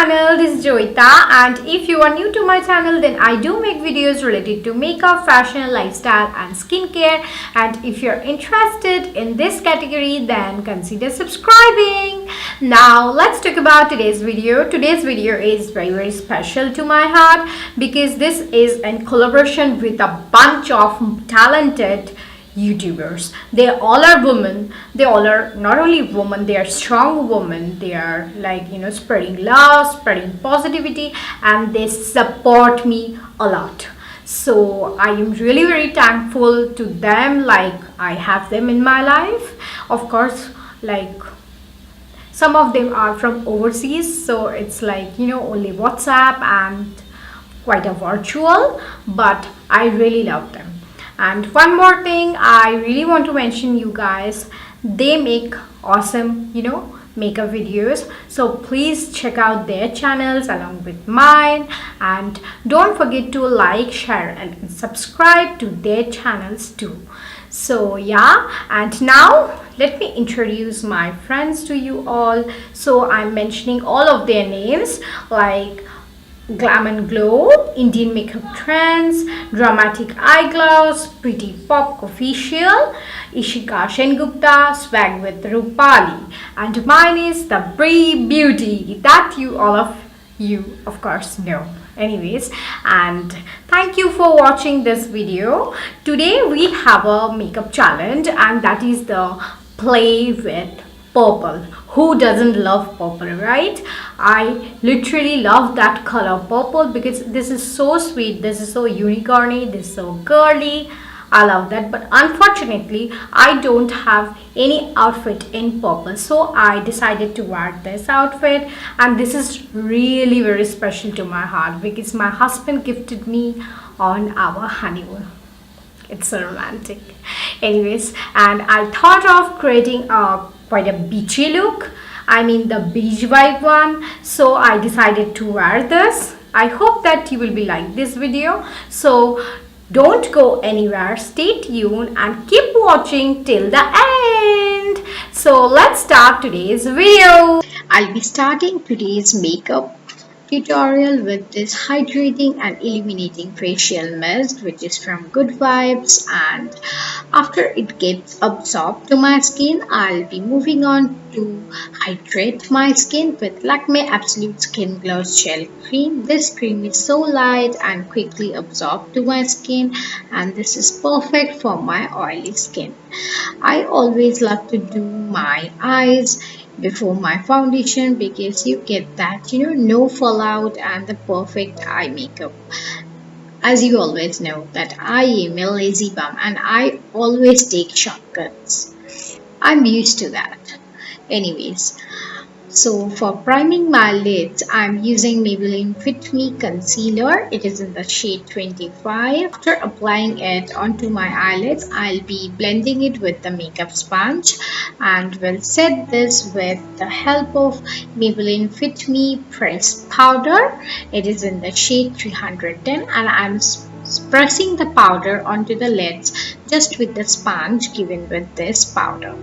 channel. This is Joita, and if you are new to my channel, then I do make videos related to makeup, fashion, lifestyle and skincare. And if you're interested in this category, then consider subscribing. Now let's talk about today's video. Today's video is very special to my heart because this is in collaboration with a bunch of talented YouTubers. They all are women. They all are not only women, they are strong women. They are like, spreading love, spreading positivity, and they support me a lot. So I am really very thankful to them. Like, I have them in my life. Of course, like some of them are from overseas, so it's like, only WhatsApp and quite a virtual, but I really love them. And one more thing I really want to mention, you guys, they make awesome, makeup videos. So please check out their channels along with mine. And don't forget to like, share and subscribe to their channels too. So yeah, and now let me introduce my friends to you all. So I'm mentioning all of their names, like Glam Glow, Indian Makeup Trends, Dramatic Eyegloz, Pretty Pop Official, Ishika Shengupta, Swag with Rupali, and mine is the BRIE Beauty that all of you of course know. Anyways, and thank you for watching this video. Today we have a makeup challenge, and that is the Play with Purple. Who doesn't love purple, right? I literally love that color purple because this is so sweet, this is so unicorny, this is so girly. I love that, but unfortunately I don't have any outfit in purple, so I decided to wear this outfit, and this is really very special to my heart because my husband gifted me on our honeymoon. It's so romantic. Anyways, and I thought of creating quite a beachy look. I mean the beige vibe one. So I decided to wear this. I hope that you will be like this video. So don't go anywhere. Stay tuned and keep watching till the end. So let's start today's video. I'll be starting today's makeup tutorial with this hydrating and illuminating facial mist, which is from Goodvibes, and after it gets absorbed to my skin, I'll be moving on to hydrate my skin with Lakme Absolute Skin Gloss Gel Cream. This cream is so light and quickly absorbed to my skin, and this is perfect for my oily skin. I always love to do my eyes before my foundation because you get that no fallout and the perfect eye makeup. As you always know that I am a lazy bum and I always take shortcuts. I'm used to that. Anyways, so for priming my lids, I'm using Maybelline Fit Me Concealer. It is in the shade 25. After applying it onto my eyelids, I'll be blending it with the makeup sponge, and will set this with the help of Maybelline Fit Me Press Powder. It is in the shade 310, and I'm pressing the powder onto the lids just with the sponge given with this powder.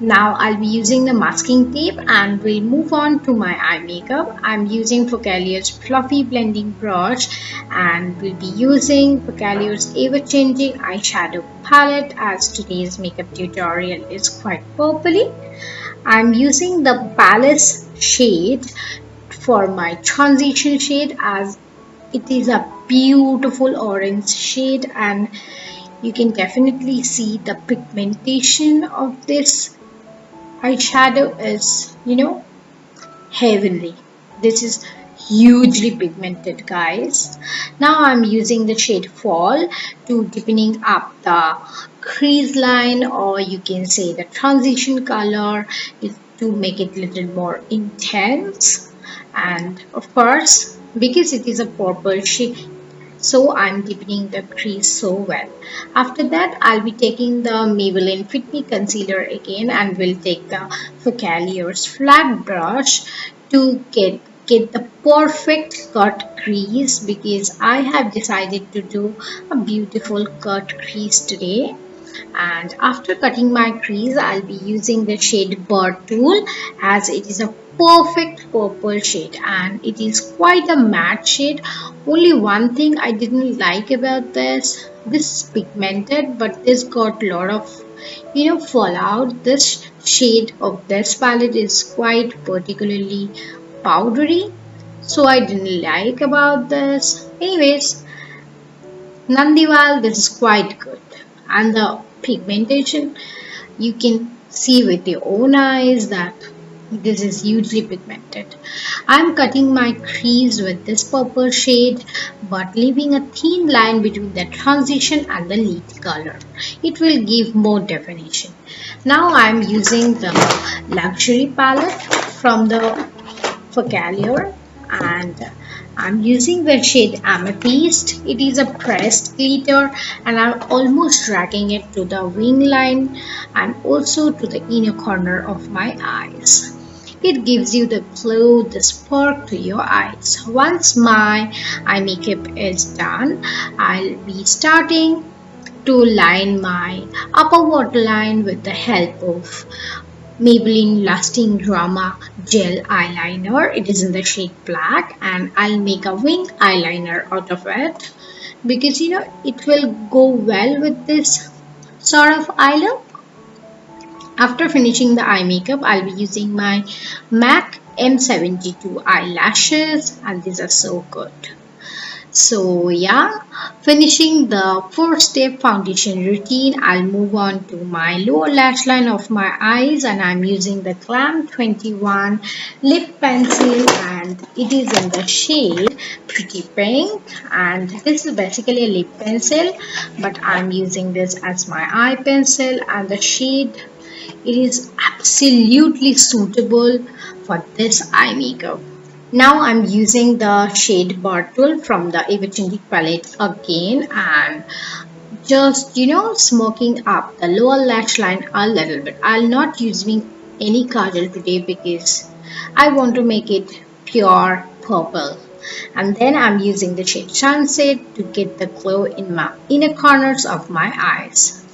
Now I'll be using the masking tape and we'll move on to my eye makeup. I'm using Focalier's fluffy blending brush, and we'll be using Focalier's ever-changing eyeshadow palette as today's makeup tutorial is quite purpley. I'm using the Palace shade for my transition shade as it is a beautiful orange shade, and you can definitely see the pigmentation of this eyeshadow is heavenly. This is hugely pigmented, guys. Now I'm using the shade Fall to deepening up the crease line, or you can say the transition color, to make it a little more intense. And of course, because it is a purple shade, so I'm deepening the crease so well. After that, I'll be taking the Maybelline Fit Me Concealer again, and will take the Focalier's flat brush to get the perfect cut crease, because I have decided to do a beautiful cut crease today. And after cutting my crease, I'll be using the shade Bird tool as it is a perfect purple shade, and it is quite a matte shade. Only one thing I didn't like about this is pigmented, but this got a lot of fallout. This shade of this palette is quite particularly powdery, so I didn't like about this. Anyways, Nandival, this is quite good, and the pigmentation, you can see with your own eyes that this is hugely pigmented. I'm cutting my crease with this purple shade, but leaving a thin line between the transition and the lead color. It will give more definition. Now I'm using the luxury palette from the C.A.L, and I'm using the shade Amethyst. It is a pressed glitter, and I'm almost dragging it to the wing line and also to the inner corner of my eyes. It gives you the glow, the spark to your eyes. Once my eye makeup is done, I'll be starting to line my upper waterline with the help of Maybelline Lasting Drama Gel Eyeliner. It is in the shade black, and I'll make a wing eyeliner out of it because it will go well with this sort of eye look. After finishing the eye makeup, I'll be using my MAC M72 eyelashes, and these are so good. So yeah, finishing the 4-step foundation routine, I'll move on to my lower lash line of my eyes, and I'm using the Glam 21 lip pencil, and it is in the shade Pretty Pink, and this is basically a lip pencil, but I'm using this as my eye pencil, and the shade, it is absolutely suitable for this eye makeup. Now I'm using the shade Bartle from the Ebony palette again, and just smoking up the lower lash line a little bit. I'll not using any kajal today because I want to make it pure purple. And then I'm using the shade Sunset to get the glow in my inner corners of my eyes.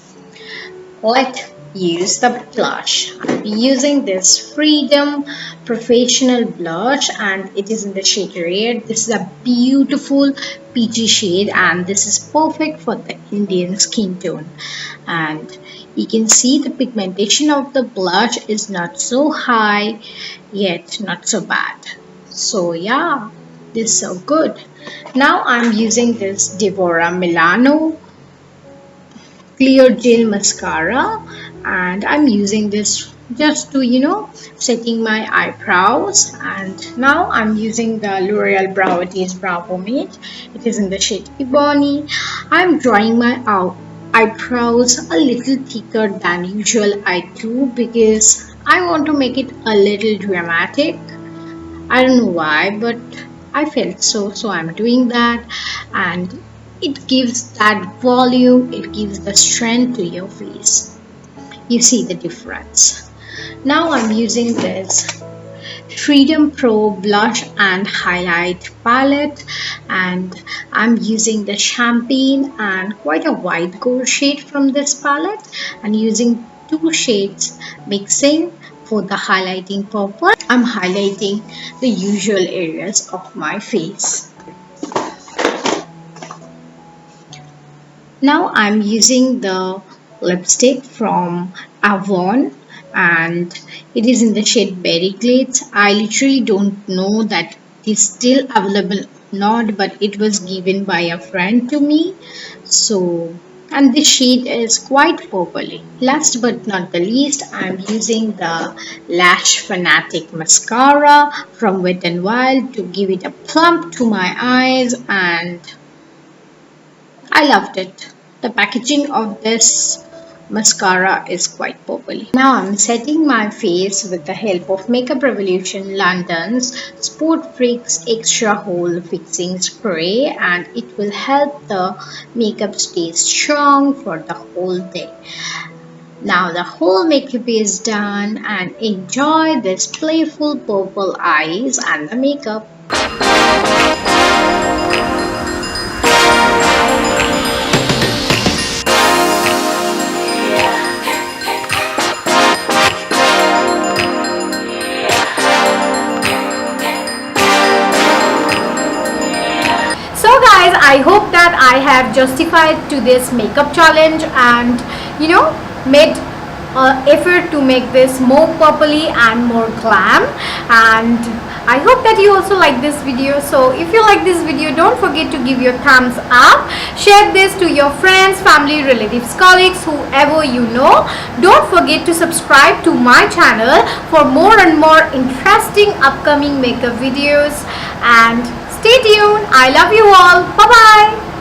Let's use the blush. I'll be using this Freedom Professional blush, and it is in the shade Red. This is a beautiful peachy shade, and this is perfect for the Indian skin tone. And you can see the pigmentation of the blush is not so high, yet not so bad. So yeah, this is so good. Now I'm using this DEBORAH Milano clear gel mascara, and I'm using this just to setting my eyebrows. And now I'm using the L'Oreal Brow Artist brow pomade. It is in the shade Ebony. I'm drawing my eyebrows a little thicker than usual I do because I want to make it a little dramatic. I don't know why, but I felt so I'm doing that, and it gives that volume, it gives the strength to your face. You see the difference. Now I'm using this Freedom Pro blush and highlight palette, and I'm using the champagne and quite a white gold shade from this palette, and using 2 shades mixing for the highlighting purpose. I'm highlighting the usual areas of my face. Now I'm using the lipstick from Avon, and it is in the shade Berry Glitz. I literally don't know that it is still available or not, but it was given by a friend to me. So, and this shade is quite purpley. Last but not the least, I'm using the Lash Fanatic mascara from Wet n Wild to give it a plump to my eyes, and I loved it. The packaging of this mascara is quite purpley. Now I'm setting my face with the help of Makeup Revolution London's Sport Freaks Extra Hole Fixing Spray, and it will help the makeup stay strong for the whole day. Now the whole makeup is done, and enjoy this playful purple eyes and the makeup. I hope that I have justified to this makeup challenge and made effort to make this more purpley and more glam. And I hope that you also like this video. So if you like this video, don't forget to give your thumbs up, share this to your friends, family, relatives, colleagues, whoever you know. Don't forget to subscribe to my channel for more and more interesting upcoming makeup videos, and stay tuned. I love you all. Bye bye.